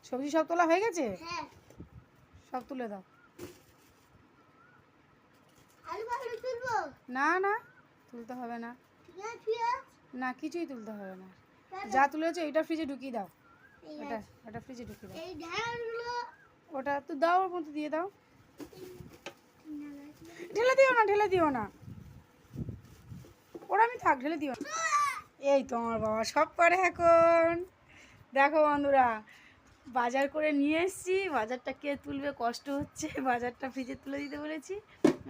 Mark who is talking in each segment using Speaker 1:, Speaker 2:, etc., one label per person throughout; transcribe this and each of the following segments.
Speaker 1: সবজি সব তোলা হয়ে গেছে?
Speaker 2: হ্যাঁ।
Speaker 1: সব তুলে দাও।
Speaker 2: আলু বালু তুলবো?
Speaker 1: না না, তুলতে হবে না।
Speaker 2: পেঁয়াজ?
Speaker 1: না, কিছুই তুলতে হবে না।
Speaker 2: কেন?
Speaker 1: যা তুলেছো এটা ফ্রিজে ঢুকিয়ে দাও।
Speaker 2: এই
Speaker 1: ওটা
Speaker 2: আছে।
Speaker 1: ওটা ফ্রিজে ঢুকিয়ে দাও।
Speaker 2: এই ঢালগুলো
Speaker 1: ওটা তো দাও, ওর মধ্যে দিয়ে দাও। ঢেলে দিও না, ঢেলে দিও না, ওরা আমি থাক, ঢেলে দিও না। এই তো আমার বাবা সব করে এখন। দেখো বন্ধুরা, বাজার করে নিয়ে এসেছি। বাজারটা কে তুলবে, কষ্ট হচ্ছে। বাজারটা ফ্রিজে তুলে দিতে বলেছি।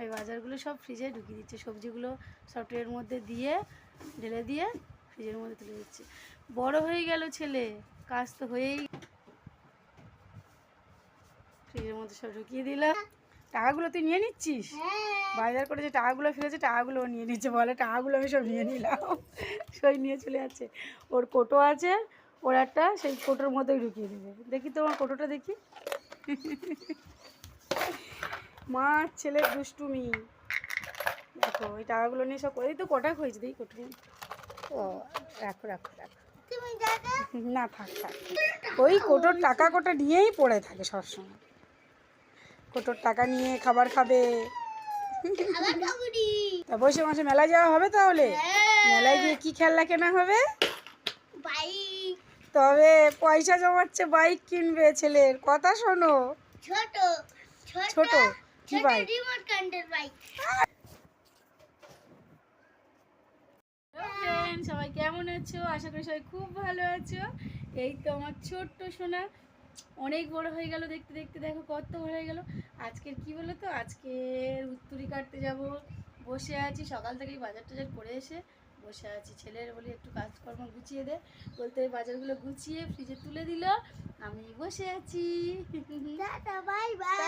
Speaker 1: ওই বাজারগুলো সব ফ্রিজে ঢুকিয়ে দিচ্ছে। সবজিগুলো সব ট্রের মধ্যে দিয়ে ঢেলে দিয়ে ফ্রিজের মধ্যে তুলে দিচ্ছে। বড় হয়ে গেল ছেলে, কাজ তো হয়েই। ফ্রিজের মধ্যে সব ঢুকিয়ে দিলাম। টাকাগুলো তুই নিয়ে নিচ্ছিস? বাজার করে যে টাকাগুলো ফেলেছে টাকাগুলো ও নিয়ে নিচ্ছে। বলে টাকাগুলো আমি সব নিয়ে নিলাম। সই নিয়ে চলে যাচ্ছে। ওর কোটো আছে, ওর একটা সেই কোটোর মধ্যেই ঢুকিয়ে দেবে। দেখি তোমার কোটোটা দেখি। মা ছেলের দুষ্টুমি। দেখো ওই টাকাগুলো নিয়ে সব করে তো কটা হয়েছে দেখি কোটো। ও রাখো রাখো রাখো।
Speaker 2: তুমি দাদা
Speaker 1: না থাক থাক, ওই কোটোর টাকা কোটা নিয়েই পড়ে থাকে সবসময়। কোটোর টাকা নিয়ে খাবার খাবে।
Speaker 2: আবার কাকুরি।
Speaker 1: তা বসে মাসে মেলায় যাওয়া হবে তাহলে? মেলায় গিয়ে কি খেলনা কেনা হবে?
Speaker 2: বাইক।
Speaker 1: তবে পয়সা জমাচ্ছে, বাইক কিনবে ছেলের। কথা শোনো।
Speaker 2: ছোট
Speaker 1: ছোট কি বাইক?
Speaker 2: Remote control bike.
Speaker 1: সবাই কেমন আছো? আশা করি সবাই খুব ভালো আছো। এই তো আমার ছোট্ট সোনা অনেক বড় হয়ে গেল। দেখতে দেখতে দেখো কত বড় হয়ে গেল। আজকের কি বলো তো, আজকের উত্তরি কাটতে যাব। বসে আছি সকাল থেকেই, বাজার টাজার করে এসে বসে আছি। ছেলের বলি একটু কাজকর্ম গুছিয়ে দে, বলতে বাজারগুলো গুছিয়ে ফ্রিজে তুলে দিল। আমি বসে আছি।
Speaker 2: Tata bye bye.